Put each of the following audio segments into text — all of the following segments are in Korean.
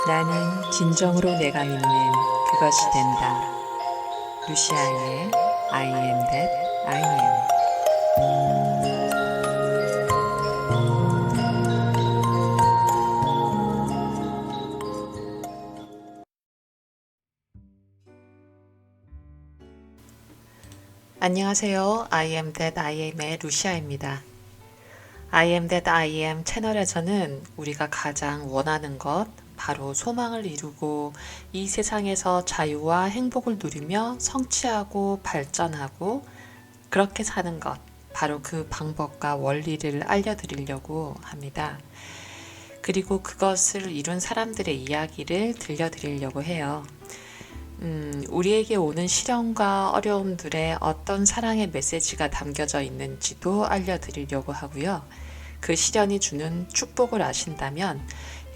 나는 진정으로 내가 믿는 그것이 된다. 루시아의 I am that I am. 안녕하세요. I am that I am의 루시아입니다. I am that I am 채널에서는 우리가 가장 원하는 것, 바로 소망을 이루고 이 세상에서 자유와 행복을 누리며 성취하고 발전하고 그렇게 사는 것, 바로 그 방법과 원리를 알려드리려고 합니다. 그리고 그것을 이룬 사람들의 이야기를 들려드리려고 해요. 우리에게 오는 시련과 어려움들에 어떤 사랑의 메시지가 담겨져 있는지도 알려드리려고 하고요. 그 시련이 주는 축복을 아신다면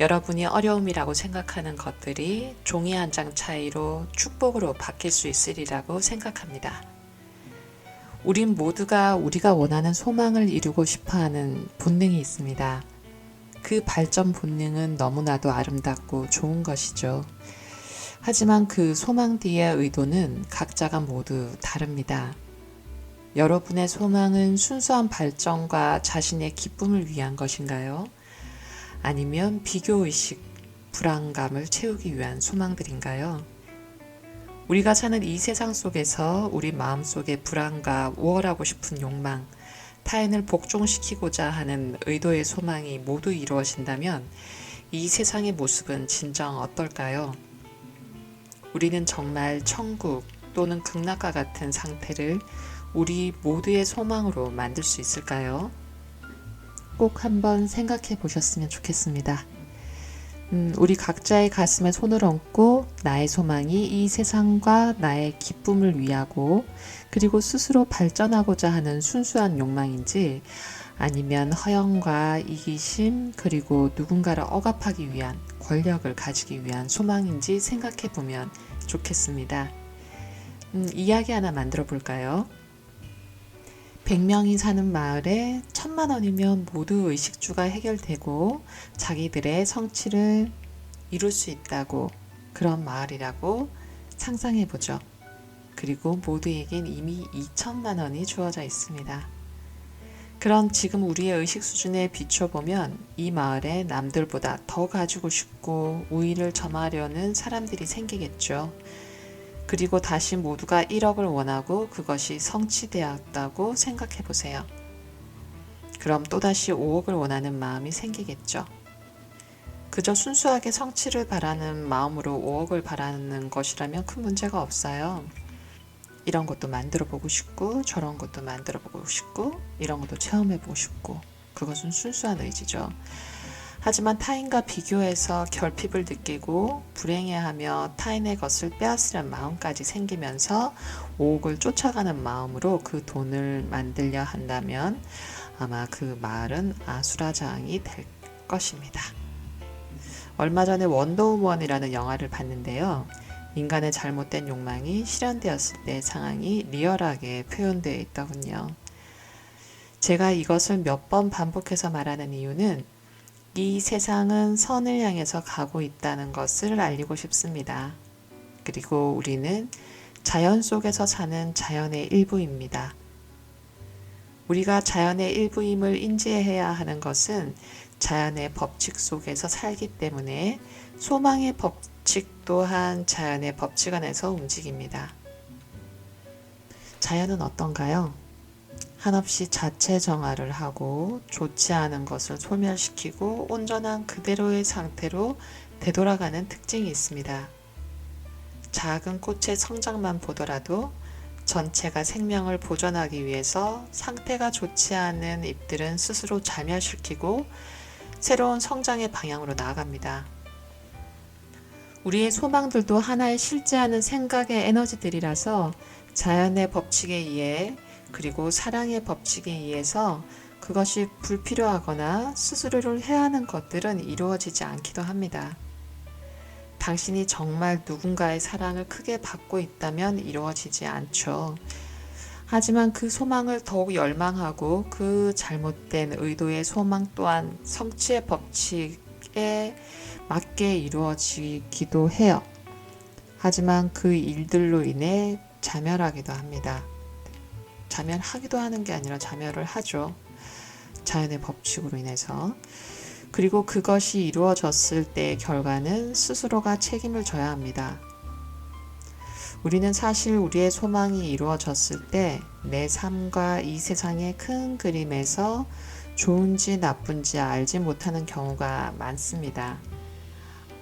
여러분이 어려움이라고 생각하는 것들이 종이 한 장 차이로 축복으로 바뀔 수 있으리라고 생각합니다. 우린 모두가 우리가 원하는 소망을 이루고 싶어하는 본능이 있습니다. 그 발전 본능은 너무나도 아름답고 좋은 것이죠. 하지만 그 소망 뒤의 의도는 각자가 모두 다릅니다. 여러분의 소망은 순수한 발전과 자신의 기쁨을 위한 것인가요? 아니면 비교의식, 불안감을 채우기 위한 소망들인가요? 우리가 사는 이 세상 속에서 우리 마음속의 불안과 우월하고 싶은 욕망, 타인을 복종시키고자 하는 의도의 소망이 모두 이루어진다면 이 세상의 모습은 진정 어떨까요? 우리는 정말 천국 또는 극락과 같은 상태를 우리 모두의 소망으로 만들 수 있을까요? 꼭 한번 생각해 보셨으면 좋겠습니다. 우리 각자의 가슴에 손을 얹고 나의 소망이 이 세상과 나의 기쁨을 위하고 그리고 스스로 발전하고자 하는 순수한 욕망인지 아니면 허영과 이기심 그리고 누군가를 억압하기 위한 권력을 가지기 위한 소망인지 생각해 보면 좋겠습니다. 이야기 하나 만들어 볼까요? 100명이 사는 마을에 1000만 원이면 모두 의식주가 해결되고 자기들의 성취를 이룰 수 있다고 그런 마을이라고 상상해 보죠. 그리고 모두에겐 이미 2천만 원이 주어져 있습니다. 그런 지금 우리의 의식 수준에 비춰보면 이 마을에 남들보다 더 가지고 싶고 우위를 점하려는 사람들이 생기겠죠. 그리고 다시 모두가 1억을 원하고 그것이 성취되었다고 생각해 보세요. 그럼 또다시 5억을 원하는 마음이 생기겠죠. 그저 순수하게 성취를 바라는 마음으로 5억을 바라는 것이라면 큰 문제가 없어요. 이런 것도 만들어 보고 싶고 저런 것도 만들어 보고 싶고 이런 것도 체험해 보고 싶고 그것은 순수한 의지죠. 하지만 타인과 비교해서 결핍을 느끼고 불행해하며 타인의 것을 빼앗으려는 마음까지 생기면서 5억을 쫓아가는 마음으로 그 돈을 만들려 한다면 아마 그 마을은 아수라장이 될 것입니다. 얼마 전에 원더우먼이라는 영화를 봤는데요. 인간의 잘못된 욕망이 실현되었을 때 상황이 리얼하게 표현되어 있더군요. 제가 이것을 몇 번 반복해서 말하는 이유는 이 세상은 선을 향해서 가고 있다는 것을 알리고 싶습니다. 그리고 우리는 자연 속에서 사는 자연의 일부입니다. 우리가 자연의 일부임을 인지해야 하는 것은 자연의 법칙 속에서 살기 때문에 소망의 법칙 또한 자연의 법칙 안에서 움직입니다. 자연은 어떤가요? 한없이 자체 정화를 하고 좋지 않은 것을 소멸시키고 온전한 그대로의 상태로 되돌아가는 특징이 있습니다. 작은 꽃의 성장만 보더라도 전체가 생명을 보존하기 위해서 상태가 좋지 않은 잎들은 스스로 자멸시키고 새로운 성장의 방향으로 나아갑니다. 우리의 소망들도 하나의 실제하는 생각의 에너지들이라서 자연의 법칙에 의해 그리고 사랑의 법칙에 의해서 그것이 불필요하거나 스스로를 해하는 것들은 이루어지지 않기도 합니다. 당신이 정말 누군가의 사랑을 크게 받고 있다면 이루어지지 않죠. 하지만 그 소망을 더욱 열망하고 그 잘못된 의도의 소망 또한 성취의 법칙에 맞게 이루어지기도 해요. 하지만 그 일들로 인해 자멸하기도 합니다. 자멸하기도 하는 게 아니라 자멸을 하죠. 자연의 법칙으로 인해서. 그리고 그것이 이루어졌을 때의 결과는 스스로가 책임을 져야 합니다. 우리는 사실 우리의 소망이 이루어졌을 때 내 삶과 이 세상의 큰 그림에서 좋은지 나쁜지 알지 못하는 경우가 많습니다.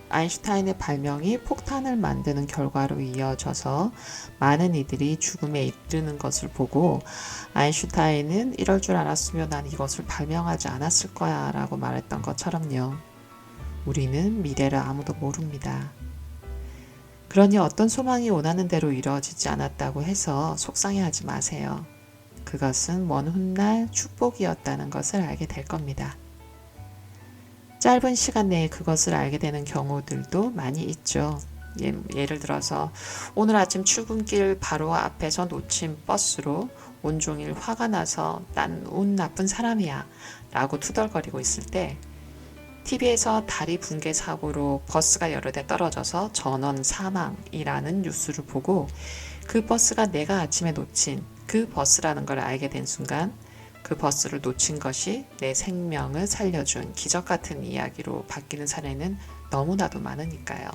아인슈타인의 발명이 폭탄을 만드는 결과로 이어져서 많은 이들이 죽음에 이르는 것을 보고 아인슈타인은 이럴 줄 알았으면 난 이것을 발명하지 않았을 거야 라고 말했던 것처럼요. 우리는 미래를 아무도 모릅니다. 그러니 어떤 소망이 원하는 대로 이루어지지 않았다고 해서 속상해하지 마세요. 그것은 먼 훗날 축복이었다는 것을 알게 될 겁니다. 짧은 시간 내에 그것을 알게 되는 경우들도 많이 있죠. 예를 들어서 오늘 아침 출근길 바로 앞에서 놓친 버스로 온종일 화가 나서 난 운 나쁜 사람이야 라고 투덜거리고 있을 때 TV에서 다리 붕괴 사고로 버스가 여러 대 떨어져서 전원 사망이라는 뉴스를 보고 그 버스가 내가 아침에 놓친 그 버스라는 걸 알게 된 순간 그 버스를 놓친 것이 내 생명을 살려준 기적 같은 이야기로 바뀌는 사례는 너무나도 많으니까요.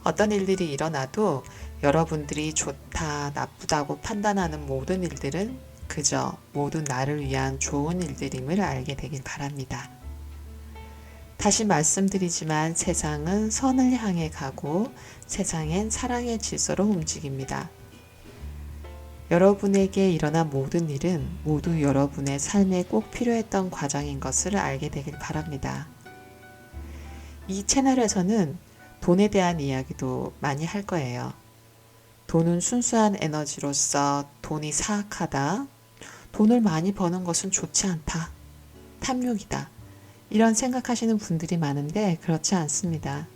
어떤 일들이 일어나도 여러분들이 좋다, 나쁘다고 판단하는 모든 일들은 그저 모두 나를 위한 좋은 일들임을 알게 되길 바랍니다. 다시 말씀드리지만 세상은 선을 향해 가고 세상엔 사랑의 질서로 움직입니다. 여러분에게 일어난 모든 일은 모두 여러분의 삶에 꼭 필요했던 과정인 것을 알게 되길 바랍니다. 이 채널에서는 돈에 대한 이야기도 많이 할 거예요. 돈은 순수한 에너지로서 돈이 사악하다, 돈을 많이 버는 것은 좋지 않다, 탐욕이다, 이런 생각하시는 분들이 많은데 그렇지 않습니다.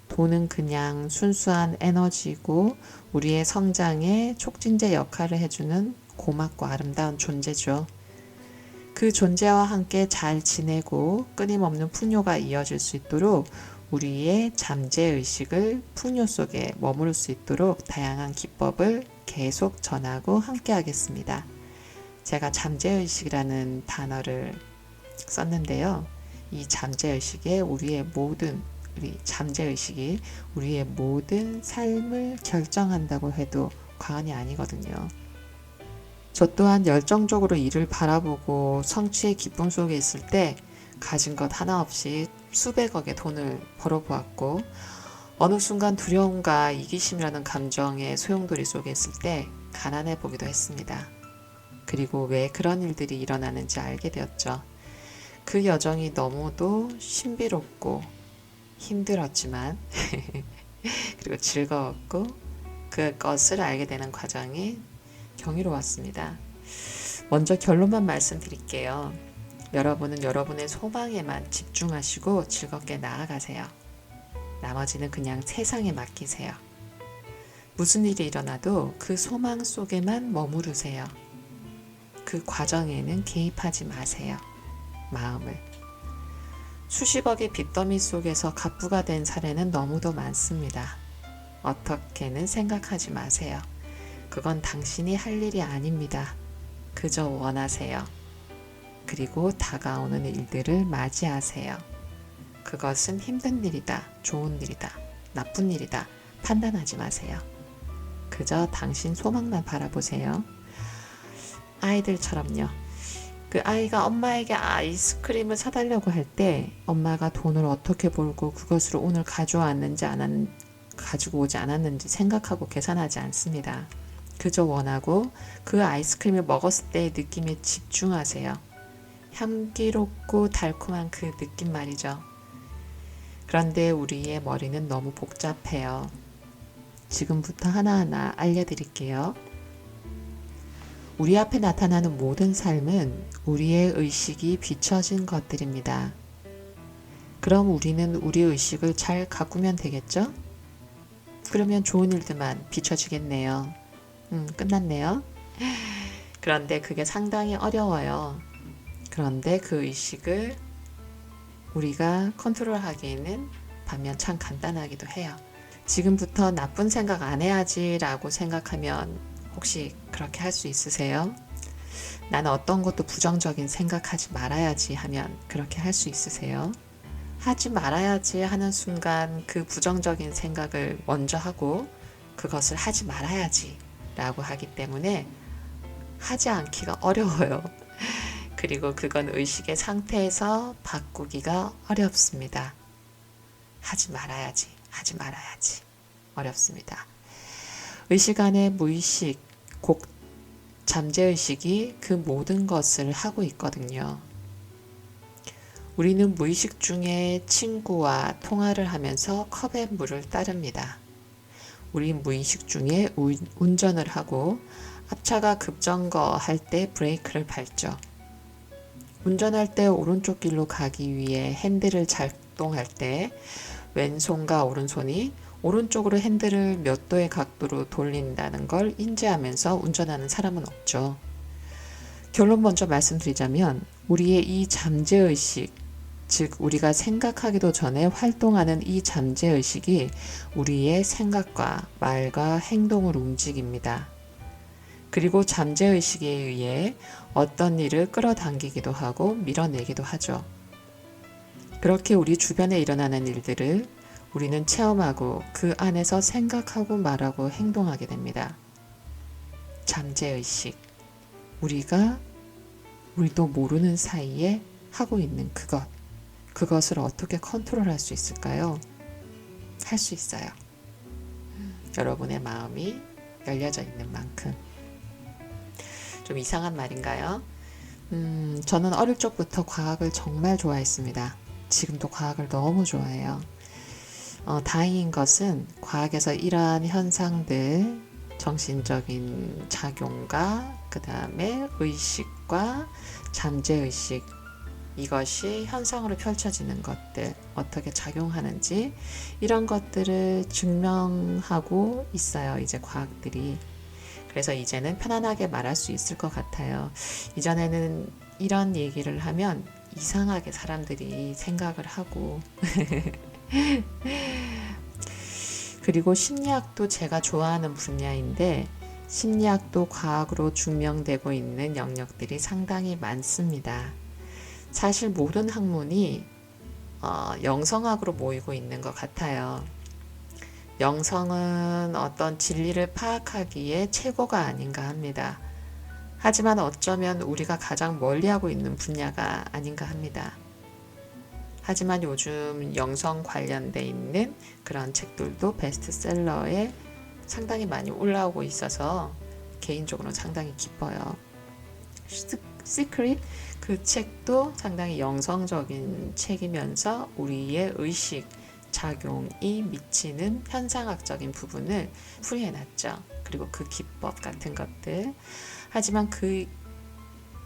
돈은 그냥 순수한 에너지이고 우리의 성장에 촉진제 역할을 해주는 고맙고 아름다운 존재죠. 그 존재와 함께 잘 지내고 끊임없는 풍요가 이어질 수 있도록 우리의 잠재의식을 풍요 속에 머무를 수 있도록 다양한 기법을 계속 전하고 함께 하겠습니다. 제가 잠재의식이라는 단어를 썼는데요. 이 잠재의식에 우리 잠재의식이 우리의 모든 삶을 결정한다고 해도 과언이 아니거든요. 저 또한 열정적으로 일을 바라보고 성취의 기쁨 속에 있을 때 가진 것 하나 없이 수백억의 돈을 벌어보았고 어느 순간 두려움과 이기심이라는 감정의 소용돌이 속에 있을 때 가난해 보기도 했습니다. 그리고 왜 그런 일들이 일어나는지 알게 되었죠. 그 여정이 너무도 신비롭고 힘들었지만 그리고 즐거웠고 그것을 알게 되는 과정이 경이로웠습니다. 먼저 결론만 말씀드릴게요. 여러분은 여러분의 소망에만 집중하시고 즐겁게 나아가세요. 나머지는 그냥 세상에 맡기세요. 무슨 일이 일어나도 그 소망 속에만 머무르세요. 그 과정에는 개입하지 마세요. 마음을. 수십억의 빚더미 속에서 갑부가 된 사례는 너무도 많습니다. 어떻게는 생각하지 마세요. 그건 당신이 할 일이 아닙니다. 그저 원하세요. 그리고 다가오는 일들을 맞이하세요. 그것은 힘든 일이다, 좋은 일이다, 나쁜 일이다 판단하지 마세요. 그저 당신 소망만 바라보세요. 아이들처럼요. 그 아이가 엄마에게 아이스크림을 사달라고 할 때 엄마가 돈을 어떻게 벌고 그것을 오늘 가지고 오지 않았는지 생각하고 계산하지 않습니다. 그저 원하고 그 아이스크림을 먹었을 때의 느낌에 집중하세요. 향기롭고 달콤한 그 느낌 말이죠. 그런데 우리의 머리는 너무 복잡해요. 지금부터 하나하나 알려드릴게요. 우리 앞에 나타나는 모든 삶은 우리의 의식이 비춰진 것들입니다. 그럼 우리는 우리 의식을 잘 가꾸면 되겠죠? 그러면 좋은 일들만 비춰지겠네요. 끝났네요. 그런데 그게 상당히 어려워요. 그런데 그 의식을 우리가 컨트롤하기에는 반면 참 간단하기도 해요. 지금부터 나쁜 생각 안 해야지 라고 생각하면 혹시 그렇게 할 수 있으세요? 나는 어떤 것도 부정적인 생각하지 말아야지 하면 그렇게 할 수 있으세요? 하지 말아야지 하는 순간 그 부정적인 생각을 먼저 하고 그것을 하지 말아야지 라고 하기 때문에 하지 않기가 어려워요. 그리고 그건 의식의 상태에서 바꾸기가 어렵습니다. 하지 말아야지, 하지 말아야지. 어렵습니다. 의식 안에 무의식, 곧 잠재의식이 그 모든 것을 하고 있거든요. 우리는 무의식 중에 친구와 통화를 하면서 컵에 물을 따릅니다. 우리 무의식 중에 운전을 하고 앞차가 급정거할 때 브레이크를 밟죠. 운전할 때 오른쪽 길로 가기 위해 핸들을 작동할 때 왼손과 오른손이 오른쪽으로 핸들을 몇 도의 각도로 돌린다는 걸 인지하면서 운전하는 사람은 없죠. 결론 먼저 말씀드리자면 우리의 이 잠재의식, 즉 우리가 생각하기도 전에 활동하는 이 잠재의식이 우리의 생각과 말과 행동을 움직입니다. 그리고 잠재의식에 의해 어떤 일을 끌어당기기도 하고 밀어내기도 하죠. 그렇게 우리 주변에 일어나는 일들을 우리는 체험하고 그 안에서 생각하고 말하고 행동하게 됩니다. 잠재의식. 우리도 모르는 사이에 하고 있는 그것. 그것을 어떻게 컨트롤할 수 있을까요? 할 수 있어요. 여러분의 마음이 열려져 있는 만큼. 좀 이상한 말인가요? 저는 어릴 적부터 과학을 정말 좋아했습니다. 지금도 과학을 너무 좋아해요. 다행인 것은 과학에서 이러한 현상들, 정신적인 작용과 그 다음에 의식과 잠재의식, 이것이 현상으로 펼쳐지는 것들, 어떻게 작용하는지 이런 것들을 증명하고 있어요. 이제 과학들이. 그래서 이제는 편안하게 말할 수 있을 것 같아요. 이전에는 이런 얘기를 하면 이상하게 사람들이 생각을 하고 그리고 심리학도 제가 좋아하는 분야인데 심리학도 과학으로 증명되고 있는 영역들이 상당히 많습니다. 사실 모든 학문이 영성학으로 모이고 있는 것 같아요. 영성은 어떤 진리를 파악하기에 최고가 아닌가 합니다. 하지만 어쩌면 우리가 가장 멀리하고 있는 분야가 아닌가 합니다. 하지만 요즘 영성 관련돼 있는 그런 책들도 베스트셀러에 상당히 많이 올라오고 있어서 개인적으로는 상당히 기뻐요. 시크릿 그 책도 상당히 영성적인 책이면서 우리의 의식 작용이 미치는 현상학적인 부분을 풀이해놨죠. 그리고 그 기법 같은 것들. 하지만 그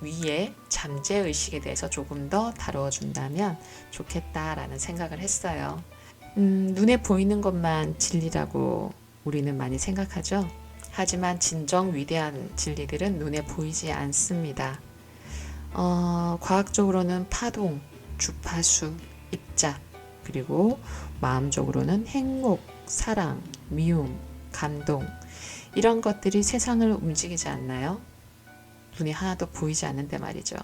위에 잠재의식에 대해서 조금 더 다뤄준다면 좋겠다라는 생각을 했어요. 눈에 보이는 것만 진리라고 우리는 많이 생각하죠. 하지만 진정 위대한 진리들은 눈에 보이지 않습니다. 과학적으로는 파동, 주파수, 입자, 그리고 마음적으로는 행복, 사랑, 미움, 감동 이런 것들이 세상을 움직이지 않나요? 눈에 하나도 보이지 않는데 말이죠.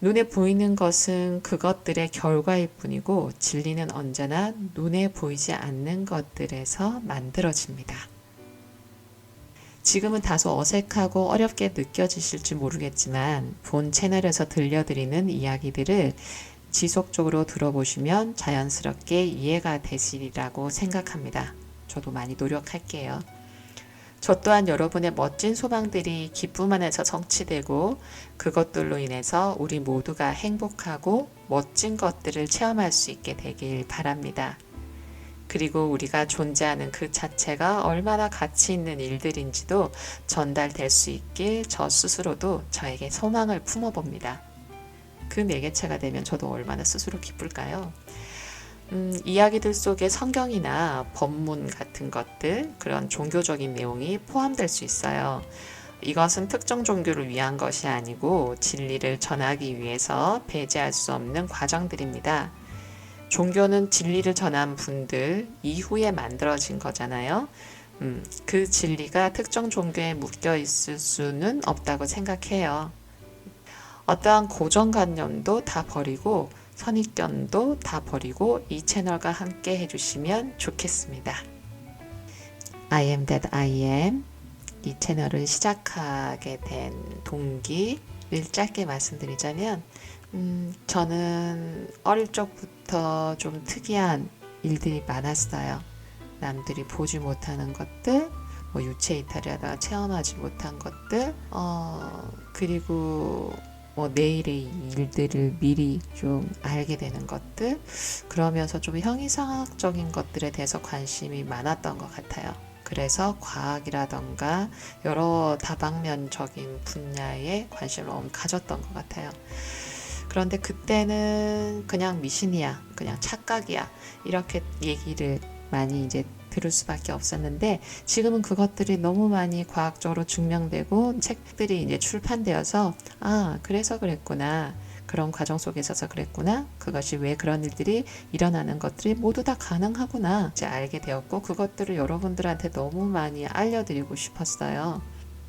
눈에 보이는 것은 그것들의 결과일 뿐이고 진리는 언제나 눈에 보이지 않는 것들에서 만들어집니다. 지금은 다소 어색하고 어렵게 느껴지실지 모르겠지만 본 채널에서 들려드리는 이야기들을 지속적으로 들어보시면 자연스럽게 이해가 되시리라고 생각합니다. 저도 많이 노력할게요. 저 또한 여러분의 멋진 소망들이 기쁨 안에서 성취되고 그것들로 인해서 우리 모두가 행복하고 멋진 것들을 체험할 수 있게 되길 바랍니다. 그리고 우리가 존재하는 그 자체가 얼마나 가치 있는 일들인지도 전달될 수 있길 저 스스로도 저에게 소망을 품어봅니다. 그 매개체가 되면 저도 얼마나 스스로 기쁠까요? 이야기들 속에 성경이나 법문 같은 것들, 그런 종교적인 내용이 포함될 수 있어요. 이것은 특정 종교를 위한 것이 아니고 진리를 전하기 위해서 배제할 수 없는 과정들입니다. 종교는 진리를 전한 분들 이후에 만들어진 거잖아요. 그 진리가 특정 종교에 묶여 있을 수는 없다고 생각해요. 어떠한 고정관념도 다 버리고 선입견도 다 버리고 이 채널과 함께 해주시면 좋겠습니다. I am that I am. 이 채널을 시작하게 된 동기를 짧게 말씀드리자면, 저는 어릴 적부터 좀 특이한 일들이 많았어요. 남들이 보지 못하는 것들, 뭐 유체 이탈하다가 체험하지 못한 것들, 그리고 뭐 내일의 일들을 미리 좀 알게 되는 것들, 그러면서 좀 형이상학적인 것들에 대해서 관심이 많았던 것 같아요. 그래서 과학이라던가 여러 다방면적인 분야에 관심을 너무 가졌던 것 같아요. 그런데 그때는 그냥 미신이야, 그냥 착각이야, 이렇게 얘기를 많이 이제 들을 수밖에 없었는데, 지금은 그것들이 너무 많이 과학적으로 증명되고 책들이 이제 출판되어서, 아, 그래서 그랬구나. 그런 과정 속에 있어서 그랬구나. 그것이 왜 그런 일들이 일어나는 것들이 모두 다 가능하구나. 이제 알게 되었고, 그것들을 여러분들한테 너무 많이 알려드리고 싶었어요.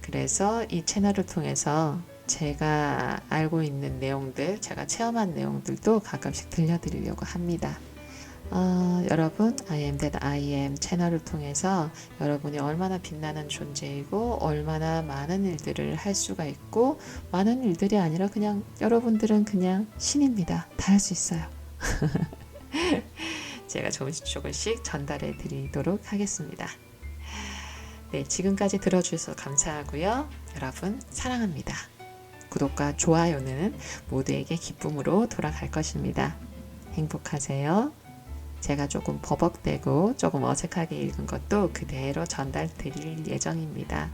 그래서 이 채널을 통해서 제가 알고 있는 내용들, 제가 체험한 내용들도 가끔씩 들려드리려고 합니다. 여러분, I am that I am 채널을 통해서 여러분이 얼마나 빛나는 존재이고 얼마나 많은 일들을 할 수가 있고, 많은 일들이 아니라 그냥 여러분들은 그냥 신입니다. 다 할 수 있어요. 제가 조금씩 전달해 드리도록 하겠습니다. 네, 지금까지 들어주셔서 감사하고요. 여러분 사랑합니다. 구독과 좋아요는 모두에게 기쁨으로 돌아갈 것입니다. 행복하세요. 제가 조금 버벅대고 조금 어색하게 읽은 것도 그대로 전달 드릴 예정입니다.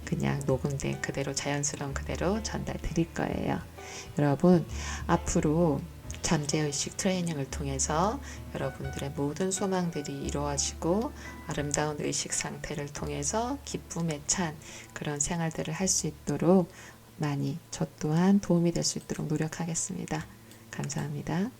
그냥 녹음된 그대로, 자연스러운 그대로 전달 드릴 거예요. 여러분, 앞으로 잠재의식 트레이닝을 통해서 여러분들의 모든 소망들이 이루어지고 아름다운 의식 상태를 통해서 기쁨에 찬 그런 생활들을 할 수 있도록 많이 저 또한 도움이 될 수 있도록 노력하겠습니다. 감사합니다.